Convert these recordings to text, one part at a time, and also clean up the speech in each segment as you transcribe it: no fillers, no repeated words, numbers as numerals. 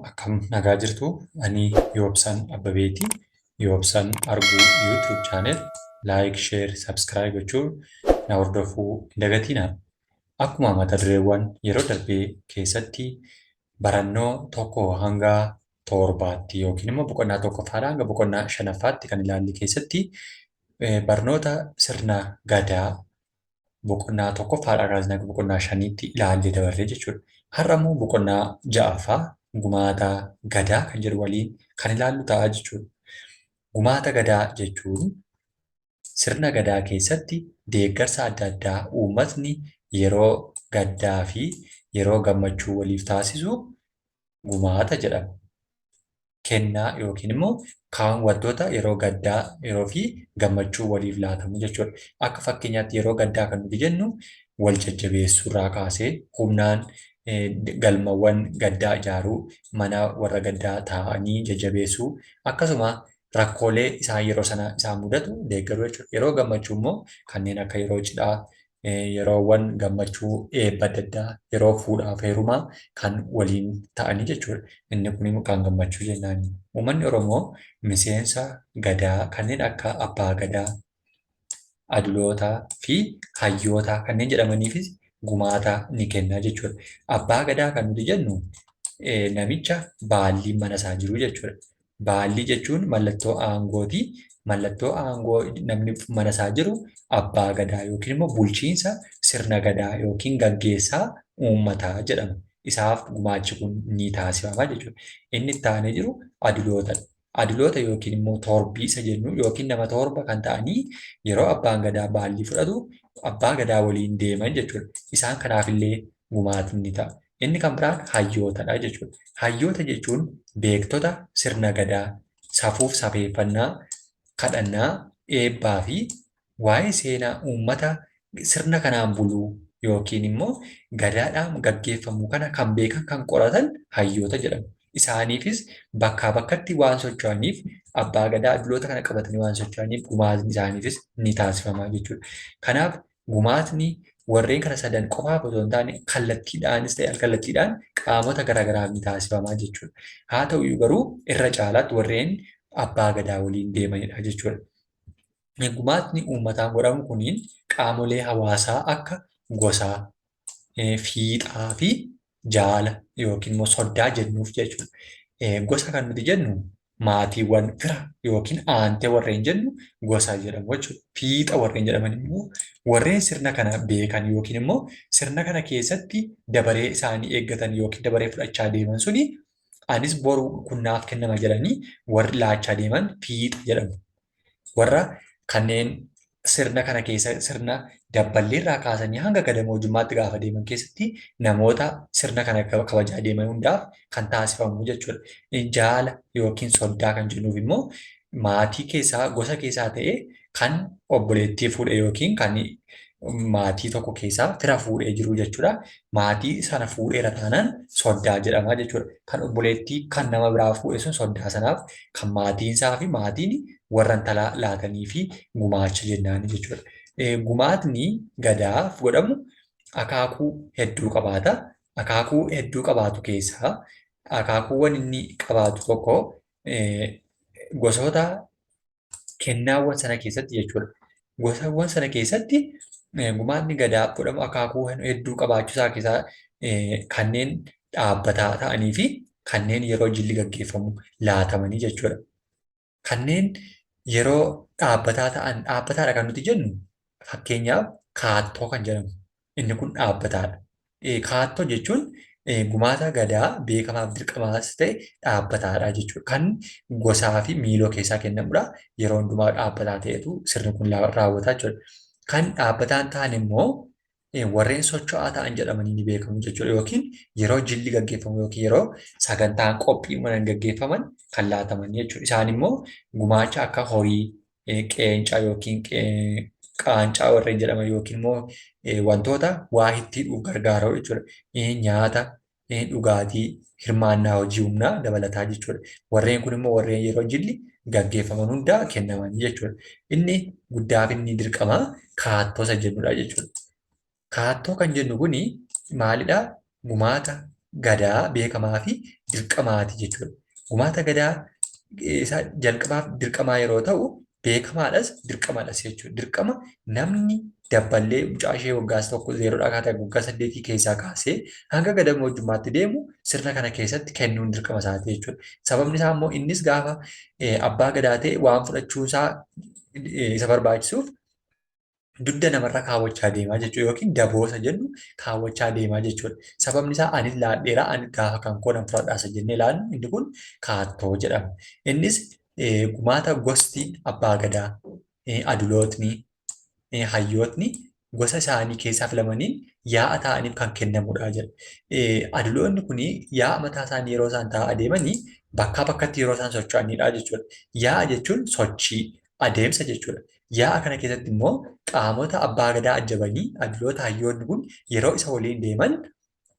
Akkam nagaa jirtu ani Yoobsaan Abbabeeti. Yoobsaan arguu YouTube channel like, share, subscribe gochuun na hordofuu hin dagatinaa. Akkuma mata dureewwan yeroo darbee keessatti barannoo tokko hanga torbaatti yookiin immoo boqonnaa tokkoffaadhaa hanga boqonnaa shanaffaatti kan ilaalle keessatti barnoota sirna gadaa boqonnaa tokkoffaadhaa kaasnee hanga boqonnaa shaniitti ilaallee dabarree jechuudha. Har'a immoo boqonnaa ja'affaa gumaata gadaa kan jedhu waliin kan ilaallu ta'a jechuudha. Gumaata gadaa jechuun sirna gadaa keessatti deeggarsa adda addaa uummatni yeroo gaddaa fi yeroo gammachuu waliif taasisu gumaata jedhama. Kennaa yookiin immoo wantoota yeroo gaddaa yeroo fi gammachuu waliif laatamu jechuudha. Akka fakkeenyaatti yeroo gaddaa kan nuti jennu wal jajjabeessuurraa kaasee humnaan galmawwan gaddaa ijaaruu, mana warra gaddaa taa'anii jajjabeessuu akkasuma rakkoolee isaan yeroo sana isaan mudatu deeggaruu jechuudha. Yeroo gammachuu immoo kanneen akka yeroo cidhaa, yeroowwan gammachuu eebba adda addaa, yeroo fuudhaaf heerumaa kan waliin ta'anii jechuudha. Inni kun immoo kan gammachuu jennaan. Uummanni Oromoo miseensa gadaa kanneen akka abbaa gadaa, adulootaa fi hayyoota kanneen jedhamaniifis gumaata ni kenna jechuudha. Abbaa gadaa kan nuti jennu namicha baalliin mana isaa jiru jechuudha. Baallii jechuun mallattoo aangooti. Mallattoo aangoo namni mana isaa jiru abbaa gadaa yookiin immoo bulchiinsa sirna gadaa yookiin gaggeessaa uummataa jedhama. Isaaf gumaachi kun ni taasifama jechuudha. Inni itti aanee jiru adulootadha. Aduloota yookiin immoo torbii isa jennu yookiin nama torba kan ta'anii yeroo abbaan gadaa baallii fudhatu abbaa gadaa waliin deeman jechuudha. Isaan kanaafillee gumaatni ni ta'a. Inni kan biraan hayyootadha jechuudha. Hayyoota jechuun beektota sirna gadaa, safuuf safeeffannaa, kadhannaa, eebbaa fi waa'ee seenaa uummata sirna kanaan buluu yookiin immoo gadaadhaan gaggeeffamu kana kan beekan kan qoratan hayyoota jedhamu. Isaaniifis bakkaa bakkatti waan socho'aniif abbaa gadaa aduloota kana qabatanii waan socho'aniif gumaatni isaaniifis ni taasifama jechuudha. Kanaaf gumaatni warreen kana sadan qofaaf otoo hin taane kallattiidhaanis ta'e al-kallattiidhaan qaamota garaagaraaf ni taasifama jechuudha. Haa ta'u garuu irra caalaatti warreen abbaa gadaa waliin deemanidha jechuudha. Gumaatni uummataan godhamu kuniin qaamolee hawaasaa akka gosaa, fiixaa fi jaala yookiin immoo soddaa jennuuf jechuudha. Gosa kan nuti jennu maatiiwwan fira yookiin aantee warreen jennu gosa jedhamu jechuudha. Fiixa warreen jedhaman immoo warreen sirna kana beekan yookiin immoo sirna kana keessatti dabaree isaanii eeggatan yookiin dabaree fudhachaa deeman suni anis boru kunnaaf kennama jedhanii warri laachaa deeman fiixa jedhamu. Warra kanneen sirna kana keessa sirna dabballeerraa kaasanii hanga gadamootummaatti gaafa deeman keessatti namoota sirna kana kabajaa deeman hundaaf kan taasifamu jechuudha. Jaala yookiin soddaa kan jennuuf immoo maatii keessaa gosa keessaa ta'ee kan obboleettii fuudhe yookiin kan maatii tokko keessaa fira fuudhee jiru jechuudha. Maatii sana fuudheera taanaan soddaa jedhama jechuudha. Kan obboleettii kan nama biraa fuudhe sun soddaa sanaaf kan maatiinsaa fi maatiin warra intalaa laatanii fi gumaacha jennaan jechuudha. Gumaatni gadaaf godhamu akaakuu hedduu qabaata. Akaakuu hedduu qabaatu keessaa akaakuuwwan inni qabaatu tokko gosoota kennaawwan sana keessatti jechuudha. Gosawwan sana keessatti gumaatni gadaaf godhamu akaakuu hedduu qabaachuusaa keessaa kanneen dhaabbataa ta'anii fi kanneen yeroo jilli gaggeeffamu laatamanii jechuudha. Kanneen yeroo dhaabbataa ta'an dhaabbataadha kan nuti jennu fakkeenyaaf kaattoo kan jedhamu inni kun dhaabbataadha. Kaattoo jechuun gumaata gadaa beekamaaf dirqamaas ta'e dhaabbataadha jechuudha. Kan gosaa fi miiloo keessaa kennamudha. Yeroo hundumaa dhaabbataa ta'etu sirni kun raawwata jechuudha. Kan dhaabbataan ta'an immoo warreen socho'aa ta'an jedhamanii ni beekamu jechuudha. Yookiin yeroo jilli gaggeeffamu yookiin yeroo sagantaan qophiiwwan gaggeeffaman kan laataman jechuudha. Isaan immoo gumaacha akka horii, qeencaa yookiin qaancaa warreen jedhaman yookiin immoo wantoota waa ittiin gargaaru jechuudha. Nyaata, dhugaatii, hirmaannaa hojii humnaa dabalataa jechuudha. Warreen kun immoo warreen yeroo jilli gaggeeffaman hundaa kennamanii jechuudha. Inni guddaa fi inni dirqamaa kaattoo isa jennudha jechuudha. Kaattoo kan jennu kuni maalidhaa? Gumaata gadaa beekamaa fi dirqamaati jechuudha. Gumaata gadaa isa jalqabaaf dirqamaa yeroo ta'u, beekamaadhas dirqamadhas jechuudha. Dirqama namni dabballee mucaa ishee waggaas tokko zeeroodhaa kaatee waggaa 8 keessaa kaasee hanga gadammoojjummaatti deemu sirna kana keessatti kennuun dirqama isaati jechuudha. Sababni isaa immoo innis gaafa abbaa gadaa ta'e waan fudhachuusaa isa barbaachisuuf dugda namarra kaawwachaa deemaa jechuudha yookiin daboosa jennu kaawwachaa deemaa jechuudha. Sababni isaa ani laadheeraa ani gaafa kan koo nan fudhadhaasa jennee ilaallu inni kun kaattoo jedhama. Innis gumaata gosti abbaa gadaa, adulootni, hayyootni gosa isaanii keessaa filamaniin yaa'a ta'aniif kan kennamudha jedha. Aduloonni kun yaa'a mataa isaanii yeroo isaan taa'aa deemanii bakkaa bakkatti yeroo isaan socho'anidha jechuudha. Yaa'a jechuun sochii, adeemsa jechuudha. Yaa'a kana keessatti immoo qaamota abbaa gadaa ajjabanii aduloota hayyoonni kun yeroo isa waliin deeman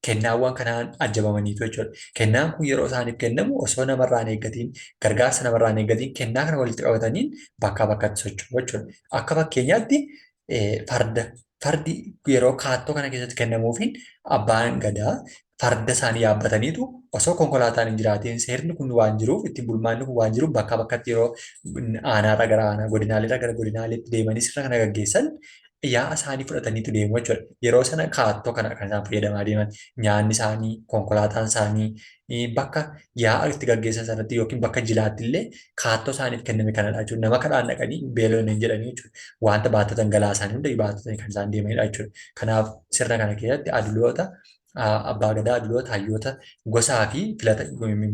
kennaawwan kanaan ajjabamaniitu jechuudha. Kennaan kun yeroo isaaniif kennamu osoo namarraa hin eeggatiin, gargaarsa namarraa hin eeggatiin kennaa kana walitti qabataniin bakkaa bakkatti socho'u jechuudha. Akka fakkeenyaatti fardi yeroo kaattoo kana keessatti kennamuufiin abbaan gadaa farda isaanii yaabbataniitu osoo konkolaataan hin jiraatiin seerni kun waan jiruuf ittiin bulmaanni kun waan jiruuf bakkaa bakkatti yeroo aanaarra gara aanaa godinaaleerra gara godinaaleetti deemanii sirna kana gaggeessan yaa'a isaanii fudhataniitu deemu jechuudha. Yeroo sana kaattoo kana kan isaan fayyadamaa deeman nyaanni isaanii, konkolaataan isaanii bakka yaa'a itti gaggeessan sanatti yookiin bakka jilaatti illee kaattoo isaaniif kenname kanadha jechuudha. Nama kadhaan dhaqanii beelonni hin jedhanii jechuudha. Wanta baattatan galaa isaanii hunda baattatanii kan isaan deemanidha jechuudha. Kanaaf sirna kana keessatti aduloota abbaa gadaa aduloota hayyoota gosaa fi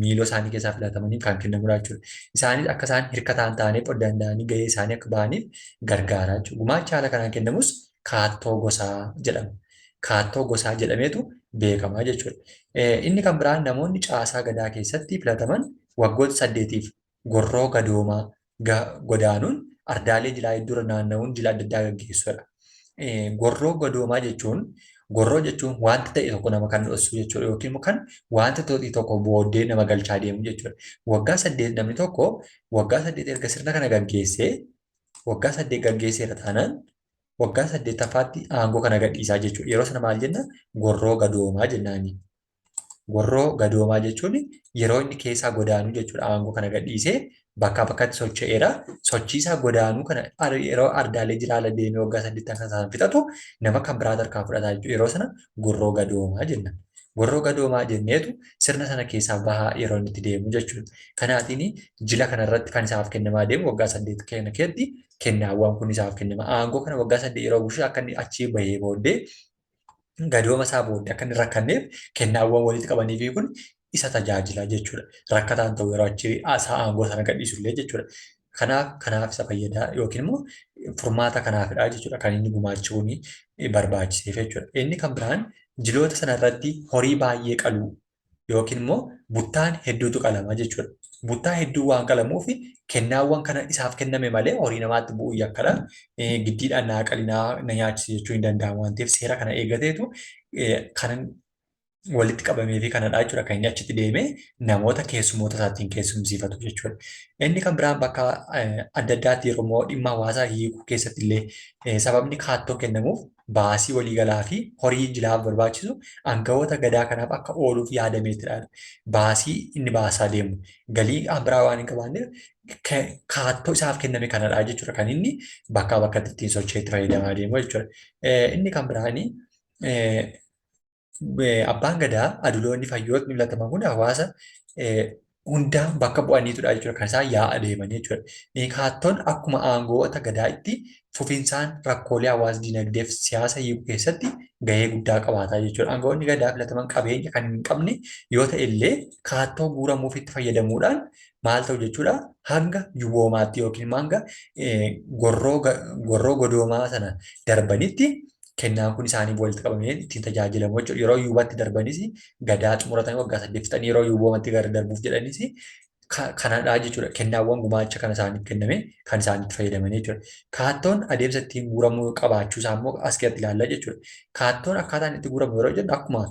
miiloo isaanii keessaa filatamanii kan kennamudha jechuudha. Isaanis akka isaan hirkataan ta'aniif of danda'anii gahee isaanii akka bahaniif gargaara jechuudha. Gumaachi haala kanaan kennamus kaattoo gosaa jedhama. Kaattoo gosaa jedhameetu beekama jechuudha. Inni kan biraan namoonni caasaa gadaa keessatti filataman waggoota 8tiif gorroo gadoomaa godaanuun ardaalee jilaa hedduurra naanna'uun jila adda addaa gaggeessuudha. Gorroo gadoomaa jechuun wanta ta'e tokko nama kan dhossu jechuudha yookiin immoo kan wanta ta'e tokko booddee nama galchaa deemu jechuudha. Waggaa 8 namni tokko waggaa 8 erga sirna kana gaggeessee waggaa 8 gaggeesseera taanaan waggaa 8ffaatti aangoo kana gadhiisaa jechuudha. Yeroo sana maal jenna? Gorroo gadoomaa jennaani. Gorroo gadoomaa jechuun yeroo inni keessaa godaanuu jechuudha. Aangoo kana gadhiisee bakkaa bakkatti socho'eera. Sochiisaa godaanuu kana yeroo ardaalee jiraala deemee waggaa 8 kan isaan fixatu nama kan biraa harkaa fudhataa jechuudha. Yeroo sana gorroo gadoomaa jenna. Gorroo gadoomaa jenneetu sirna sana keessaa bahaa yeroo inni itti deemu jechuudha. Kanaatiin jila kanarratti kan isaaf kennamaa deemu waggaa 8 kana keessatti kennaawwan kun isaaf kennama. Aangoo kana waggaa 8 yeroo bulchu akka inni achii bahee booddee gadooma isaa booddee akka inni rakkanneef kennaawwan walitti qabanii kun isa tajaajila jechuudha. Rakkataan ta'u yeroo achi aangoo sana gadhiisullee jechuudha. Kanaaf isa fayyadaa yookiin immoo furmaata kanaafidha jechuudha kan inni gumaachuun barbaachiseef jechuudha. Inni kan biraan jiloota sanarratti horii baay'ee qaluu yookiin immoo buttaan hedduutu qalama jechuudha. Buttaa hedduu waan qalamuuf kennaawwan kana isaaf kenname malee horii namaatti bu'uu yakkadha. Giddiidhaan naa qalinaa na nyaachise jechuu hin danda'amu waan ta'eef seera kana eeggateetu kan walitti qabamee fi kanadha jechuudha. Kan inni achitti deemee namoota keessummoota isaatiin keessumsiifatu jechuudha. Inni kan biraan bakka adda addaatti yeroo dhimma hawaasaa hiikuu keessatti illee sababni kaattoo kennamuuf baasii waliigalaa fi horii jilaaf barbaachisu aangawoota gadaa kanaaf akka ooluuf yaadameetidha. Baasii inni baasaa deemu galii biraa waan hin qabaanneef kaattoo isaaf kenname kanadha jechuudha. Kan inni bakkaa bakkatti ittiin socho'eetti fayyadamaa deemu jechuudha. Inni kan biraanii abbaan gadaa aduloonni hayyootni filataman kun hawaasa hundaa bakka bu'aniitudha jechuudha. Kan isaan yaa'a deeman jechuudha. Kaattoon akkuma aangoota gadaa itti fufinsaan rakkoolee hawaasa dinagdeef siyaasa hiikuu keessatti gahee guddaa qabaataa jechuudha. Aangoonni gadaa filataman qabeenya kan hin qabne yoo ta'e illee kaattoo guuramuuf itti fayyadamuudhaan maal ta'u jechuudha hanga yuuboomaatti yookiin hanga gorroo godoomaa sana darbanitti kennaan kun isaaniif walitti qabamee ittiin tajaajilamu jechuudha. Yeroo yuubatti darbanis gadaa xumuratanii waggaa 8 fixanii yeroo yuuboomatti gara darbuuf jedhanis kanadha jechuudha. Kennaawwan gumaacha kan isaaniif kenname kan isaanitti fayyadaman jechuudha. Kaattoon adeemsa ittiin guuramuu qabaachuu isaa immoo as keessatti ilaalla jechuudha. Kaattoon akkaataan itti guuramu yeroo jennu akkuma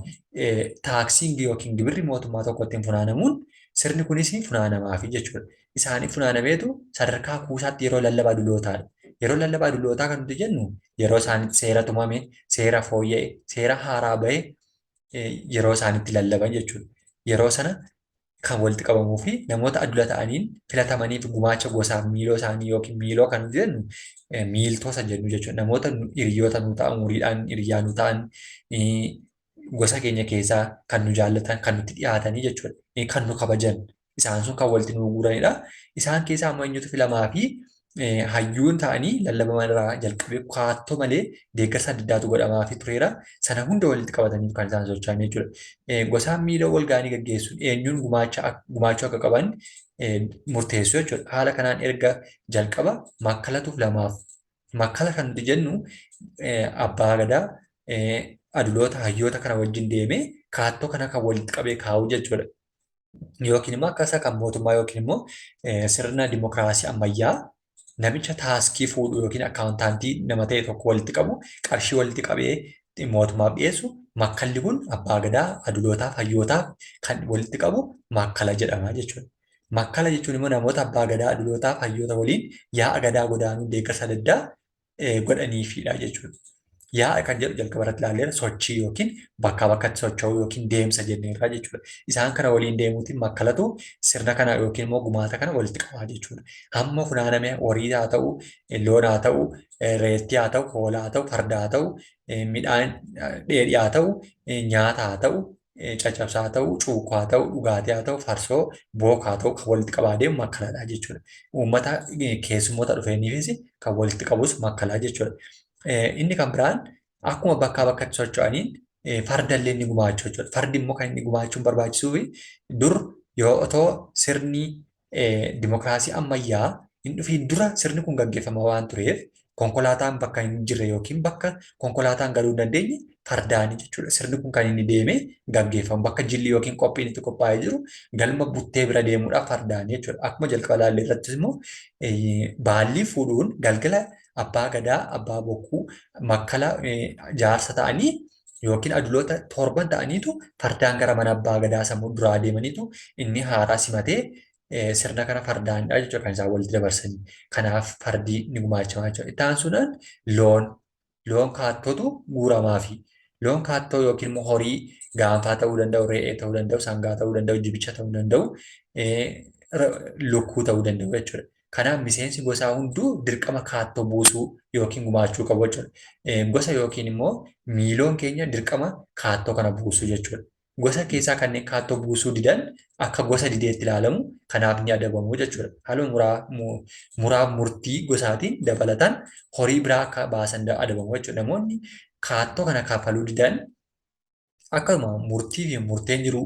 taaksiin yookiin gibirri mootummaa tokko ittiin funaanamuun sirni kunis funaanamaafi jechuudha. Isaaniif funaanameetu sadarkaa kuusaatti yeroo lallabaa dulootaadha. Yeroo lallabaa dulootaa kan nuti jennu yeroo isaanitti seera tumame, seera fooyya'e, seera haaraa bahe yeroo isaan itti lallaban jechuudha. Yeroo sana kan walitti qabamuu fi namoota adula ta'aniin filatamaniif gumaacha gosaaf miiloo isaanii yookiin miiloo kan jennu miiltota jennu jechuudha. Namoota hiriyoota nu ta'an, umuriidhaan hiriyaa nu ta'an, gosa keenya keessaa kan nu jaallatan, kan nutti dhiyaatanii jechuudha. Kan nu kabajan. Isaan sun kan walitti nu guuranidha. Isaan keessaa ammoo eenyutu filamaa fi hayyuun ta'anii lallabaman irraa jalqabee kaattoo malee deeggarsa adda addaatu godhamaa fi tureera. Sana hunda walitti qabatanii kan isaan socho'an jechuudha. Gosaan miiloo wal ga'anii gaggeessuun eenyuun gumaachuu akka qaban murteessu jechuudha. Haala kanaan erga jalqaba makkalatuuf lamaaf. Makkala kan nuti jennu abbaa gadaa aduloota hayyoota kana wajjin deemee kaattoo kana kan walitti qabee kaa'u jechuudha. Yookiin immoo akka isa kan mootummaa yookiin immoo sirna dimokiraasii ammayyaa namicha taaskii fuudhu yookiin akkaawuntaantii nama ta'e tokko walitti qabu qarshii walitti qabee mootummaaf dhiyeessu makkalli kun abbaa gadaa adulootaaf hayyootaaf kan walitti qabu makkala jedhama jechuudha. Makkala jechuun immoo namoota abbaa gadaa adulootaaf hayyoota waliin yaa'a gadaa godaanuu deeggarsa adda addaa godhaniifidha jechuudha. Yaa'a kan jedhu jalqaba irratti ilaalleera sochii yookiin bakkaa bakkatti socho'uu yookiin deemsa jenneerra jechuudha. Isaan kana waliin deemuutiin makkalatu sirna kana yookiin immoo gumaata kana walitti qabaa jechuudha. Hamma funaaname horii haa ta'u, loon haa ta'u, reettii haa ta'u, hoolaa haa ta'u, farda haa ta'u, midhaan dheedhii haa ta'u, nyaata haa ta'u, caccabsaa haa ta'u, cuukkoo haa ta'u, dhugaatii haa ta'u, farsoo, booka haa ta'u kan walitti qabaa deemu makkaladha jechuudha. Uummata keessummoota dhufeeniifis kan walitti qabus makkalaa jechuudha. Inni kan biraan akkuma bakkaa bakkatti socho'aniin fardallee ni gumaachuu jechuudha. Fardi immoo kan inni gumaachuun barbaachisuu fi dur yoo otoo sirni dimokiraasii ammayyaa hin dhufiin dura sirni kun gaggeeffama waan tureef konkolaataan bakka hin jirre yookiin bakka konkolaataan galuu hin dandeenye fardaani jechuudha. Sirni kun kan inni deemee gaggeeffamu bakka jilli yookiin qophiin itti qophaa'ee jiru galma buttee bira deemuudhaaf fardaani jechuudha. Akkuma jalqaba ilaalle irrattis immoo baallii fuudhuun galgala abbaa gadaa, abbaa bokkuu, makkala jaarsa ta'anii yookiin aduloota torban ta'aniitu fardaan gara mana abbaa gadaa sammuu duraa deemaniitu inni haaraa simatee sirna kana fardaanidha jechuudha kan isaan walitti dabarsanii. Kanaaf fardii ni gumaachamaa jechuudha. Itti aansuudhaan loon kaattootu guuramaa fi loon kaattoo yookiin immoo horii gaanfaa ta'uu danda'u, re'ee ta'uu danda'u, sangaa ta'uu danda'u, jibicha ta'uu danda'u, lukkuu ta'uu danda'u jechuudha. Kanaaf miseensi gosaa hunduu dirqama kaattoo buusuu yookiin gumaachuu qabu jechuudha. Gosa yookiin immoo miiloon keenya dirqama kaattoo kana buusuu jechuudha. Gosa keessaa kanneen kaattoo buusuu didan akka gosa dideetti ilaalamu kanaaf ni adabamu jechuudha. Haaluma muraaf murtii gosaatiin dabalatan horii biraa akka baasan adabamu jechuudha. Namoonni kaattoo kana kaffaluu didan akkasuma murtii fi murteen jiru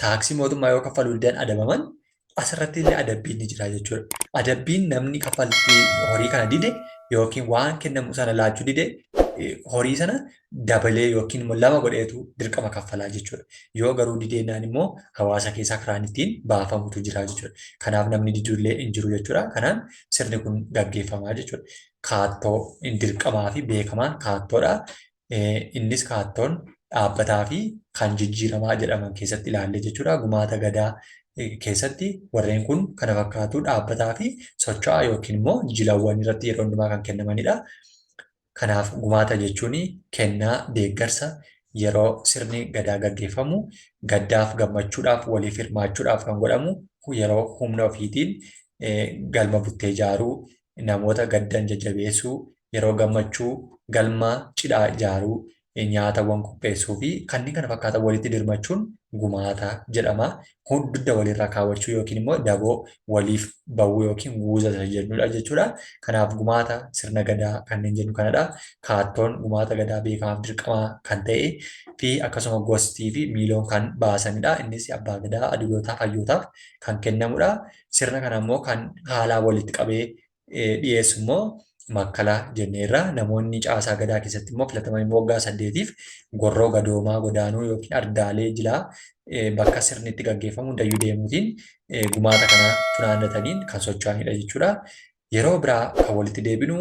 taaksii mootummaa yoo kaffaluu didan adabaman asirratti illee adabbiin ni jira jechuudha. Adabbiin namni kaffaltii horii kana dide yookiin waan kennamu sana laachuu dide horii sana dabalee yookiin immoo lama godheetu dirqama kaffalaa jechuudha. Yoo garuu dideenaan immoo hawaasa keessaa karaan ittiin baafamutu jira jechuudha. Kanaaf namni didullee hin jiru jechuudha. Kanaan sirni kun gaggeeffamaa jechuudha. Kaattoo dirqamaa fi beekamaan kaattoodha. Innis kaattoon dhaabbataa fi kan jijjiiramaa jedhaman keessatti ilaalle jechuudha. Gumaata gadaa keessatti warreen kun kana fakkaatu dhaabbataa fi socho'aa yookiin immoo jilawwan irratti yeroo hundumaa kan kennamanidha. Kanaaf gumaata jechuun kennaa deeggarsa yeroo sirni gadaa gaggeeffamu gaddaaf gammachuudhaaf waliif hirmaachuudhaaf kan godhamu yeroo humna ofiitiin galma buttee ijaaruu namoota gaddan jajjabeessuu yeroo gammachuu galma cidhaa ijaaruu nyaatawwan qopheessuu fi kanneen kana fakkaatan walitti dirmachuun gumaata jedhama. Hunda walirraa kaawwachuu yookiin immoo daboo waliif ba'uu yookiin guuza jennudha jechuudha. Kanaaf gumaata sirna gadaa kanneen jennu kanadha. Kaattoon gumaata gadaa beekamaaf dirqamaa kan ta'e fi akkasuma gostii fi miiloon kan baasanidha. Innis abbaa gadaa adulootaaf hayyootaaf kan kennamudha. Sirna kana immoo kan haalaa walitti qabee dhiyeessu immoo makkala jenneerra. Namoonni caasaa gadaa keessatti immoo filataman immoo waggaa 8tiif gorroo gadoomaa godaanuu yookiin ardaalee jilaa bakka sirni itti gaggeeffamu hundayyuu deemuutiin gumaata kana funaannataniin kan socho'anidha jechuudha. Yeroo biraa kan walitti deebinu